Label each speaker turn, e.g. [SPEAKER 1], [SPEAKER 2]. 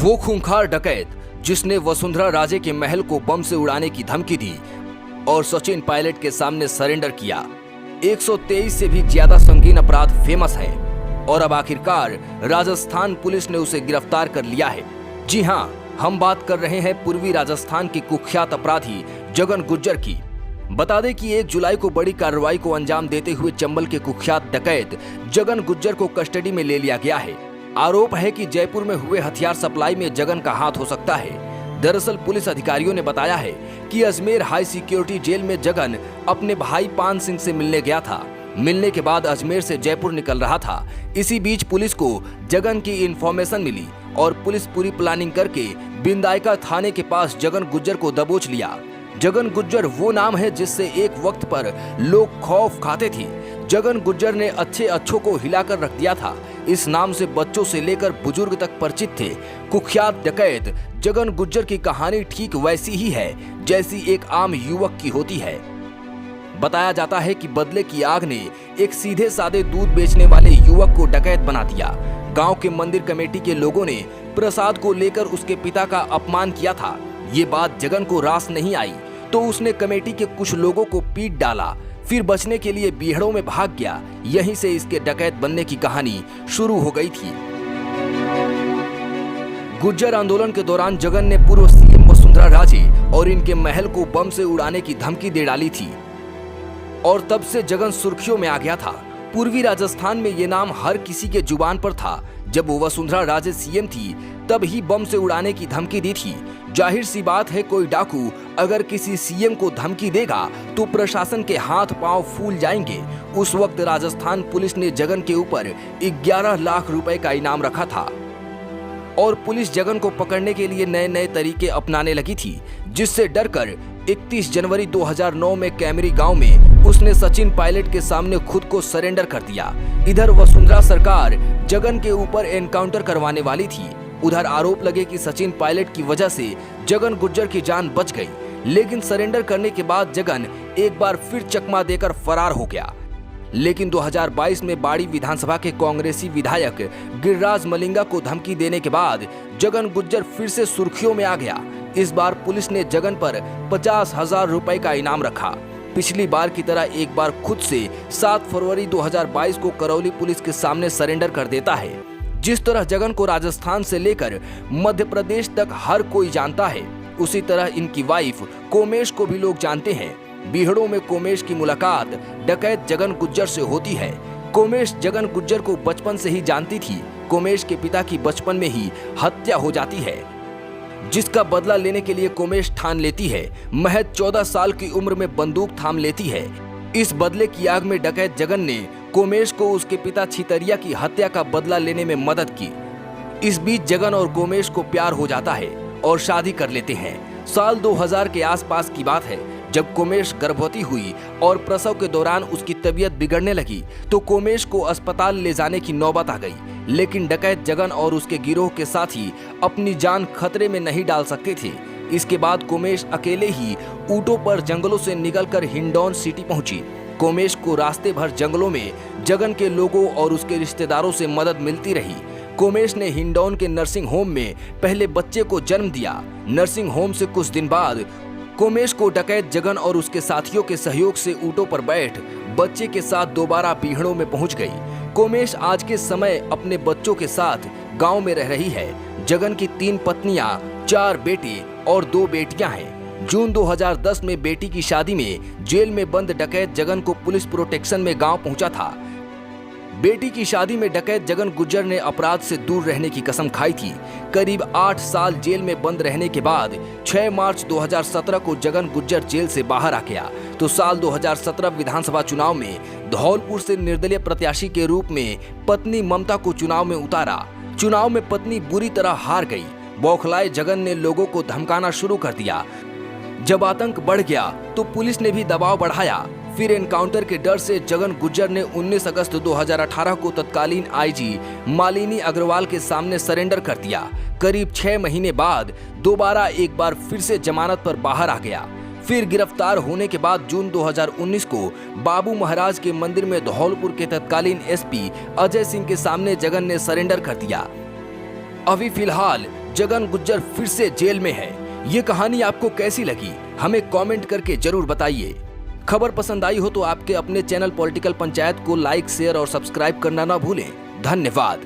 [SPEAKER 1] वो खूंखार डकैत जिसने वसुंधरा राजे के महल को बम से उड़ाने की धमकी दी और सचिन पायलट के सामने सरेंडर किया। 123 से भी ज्यादा संगीन अपराध फेमस है और अब आखिरकार राजस्थान पुलिस ने उसे गिरफ्तार कर लिया है। जी हां, हम बात कर रहे हैं पूर्वी राजस्थान के कुख्यात अपराधी जगन गुज्जर की। बता दें कि 1 जुलाई को बड़ी कार्रवाई को अंजाम देते हुए चंबल के कुख्यात डकैत जगन गुज्जर को कस्टडी में ले लिया गया है। आरोप है कि जयपुर में हुए हथियार सप्लाई में जगन का हाथ हो सकता है। दरअसल पुलिस अधिकारियों ने बताया है कि अजमेर हाई सिक्योरिटी जेल में जगन अपने भाई पान सिंह से मिलने गया था। मिलने के बाद अजमेर से जयपुर निकल रहा था। इसी बीच पुलिस को जगन की इंफॉर्मेशन मिली और पुलिस पूरी प्लानिंग करके बिंदायका थाने के पास जगन गुज्जर को दबोच लिया। जगन गुज्जर वो नाम है जिससे एक वक्त पर लोग खौफ खाते थे। जगन गुज्जर ने अच्छों को हिलाकर रख दिया था। इस नाम से बच्चों से लेकर बुजुर्ग तक परिचित थे। कुख्यात डकैत जगन गुज्जर की कहानी ठीक वैसी ही है जैसी एक आम युवक की होती है। बताया जाता है कि बदले की आग ने एक सीधे साधे दूध बेचने वाले युवक को डकैत बना दिया। गांव के मंदिर कमेटी के लोगों ने प्रसाद को लेकर उसके पिता का अपमान किया था। ये बात जगन को रास नहीं आई तो उसने कमेटी के कुछ लोगों को पीट डाला, फिर बचने के लिए बीहड़ों में भाग गया। यहीं से इसके डकैत बनने की कहानी शुरू हो गई थी। गुज्जर आंदोलन के दौरान जगन ने पूर्व सीएम वसुंधरा राजे और इनके महल को बम से उड़ाने की धमकी दे डाली थी और तब से जगन सुर्खियों में आ गया था। पूर्वी राजस्थान में ये नाम हर किसी के जुबान पर था। जब वसुंधरा राजे सीएम थी तब ही बम से उड़ाने की धमकी दी थी। जाहिर सी बात है, कोई डाकू अगर किसी सीएम को धमकी देगा तो प्रशासन के हाथ पांव फूल जाएंगे। उस वक्त राजस्थान पुलिस ने जगन के ऊपर 11 लाख रुपए का इनाम रखा था और पुलिस जगन को पकड़ने के लिए नए नए तरीके अपनाने लगी थी, जिससे डरकर 31 जनवरी 2009 में कैमरी गांव में उसने सचिन पायलट के सामने खुद को सरेंडर कर दिया। इधर वसुंधरा सरकार जगन के ऊपर एनकाउंटर करवाने वाली थी। उधर आरोप लगे कि सचिन पायलट की वजह से जगन गुज्जर की जान बच गई, लेकिन सरेंडर करने के बाद जगन एक बार फिर चकमा देकर फरार हो गया। लेकिन 2022 में बाड़ी विधानसभा के कांग्रेसी विधायक गिरिराज मलिंगा को धमकी देने के बाद जगन गुज्जर फिर से सुर्खियों में आ गया। इस बार पुलिस ने जगन पर 50,000 रुपए का इनाम रखा। पिछली बार की तरह एक बार खुद से 7 फरवरी 2022 को करौली पुलिस के सामने सरेंडर कर देता है। जिस तरह जगन को राजस्थान से लेकर मध्य प्रदेश तक हर कोई जानता है, उसी तरह इनकी वाइफ कोमेश को भी लोग जानते हैं। बीहड़ों में कोमेश की मुलाकात डकैत जगन गुज्जर से होती है। कोमेश जगन गुज्जर को बचपन से ही जानती थी। कोमेश के पिता की बचपन में ही हत्या हो जाती है, जिसका बदला लेने के लिए कोमेश ठान लेती है। महज 14 साल की उम्र में बंदूक थाम लेती है। इस बदले की आग में डकैत जगन ने कोमेश को उसके पिता छितरिया की हत्या का बदला लेने में मदद की। इस बीच जगन और कोमेश को प्यार हो जाता है और शादी कर लेते हैं। साल 2000 के आसपास की बात है, जब कोमेश गर्भवती हुई और प्रसव के दौरान उसकी तबीयत बिगड़ने लगी तो कोमेश को अस्पताल ले जाने की नौबत आ गई। लेकिन डकैत जगन और उसके गिरोह के साथी अपनी जान खतरे में नहीं डाल सकते थे। इसके बाद कोमेश अकेले ही ऊंटों पर जंगलों से निकलकर हिंडौन सिटी पहुंची। कोमेश को रास्ते भर जंगलों में जगन के लोगों और उसके रिश्तेदारों से मदद मिलती रही। कोमेश ने हिंडौन के नर्सिंग होम में पहले बच्चे को जन्म दिया। नर्सिंग होम से कुछ दिन बाद कोमेश को डकैत जगन और उसके साथियों के सहयोग से ऊंटों पर बैठ बच्चे के साथ दोबारा बीहड़ों में पहुंच गई। कोमेश आज के समय अपने बच्चों के साथ गांव में रह रही है। जगन की 3 पत्नियां, 4 बेटे और 2 बेटियां हैं। जून 2010 में बेटी की शादी में जेल में बंद डकैत जगन को पुलिस प्रोटेक्शन में गांव पहुंचा था। बेटी की शादी में डकैत जगन गुज्जर ने अपराध से दूर रहने की कसम खाई थी। करीब 8 साल जेल में बंद रहने के बाद 6 मार्च 2017 को जगन गुज्जर जेल से बाहर आ गया तो साल 2017 विधानसभा चुनाव में धौलपुर से निर्दलीय प्रत्याशी के रूप में पत्नी ममता को चुनाव में उतारा। चुनाव में पत्नी बुरी तरह हार गई। बौखलाए जगन ने लोगों को धमकाना शुरू कर दिया। जब आतंक बढ़ गया तो पुलिस ने भी दबाव बढ़ाया। फिर एनकाउंटर के डर से जगन गुज्जर ने 19 अगस्त 2018 को तत्कालीन आईजी मालिनी अग्रवाल के सामने सरेंडर कर दिया। करीब 6 महीने बाद दोबारा एक बार फिर से जमानत पर बाहर आ गया। फिर गिरफ्तार होने के बाद जून 2019 को बाबू महाराज के मंदिर में धौलपुर के तत्कालीन एसपी अजय सिंह के सामने जगन ने सरेंडर कर दिया। अभी फिलहाल जगन गुज्जर फिर से जेल में है। ये कहानी आपको कैसी लगी हमें कमेंट करके जरूर बताइए। खबर पसंद आई हो तो आपके अपने चैनल पॉलिटिकल पंचायत को लाइक, शेयर और सब्सक्राइब करना ना भूलें। धन्यवाद।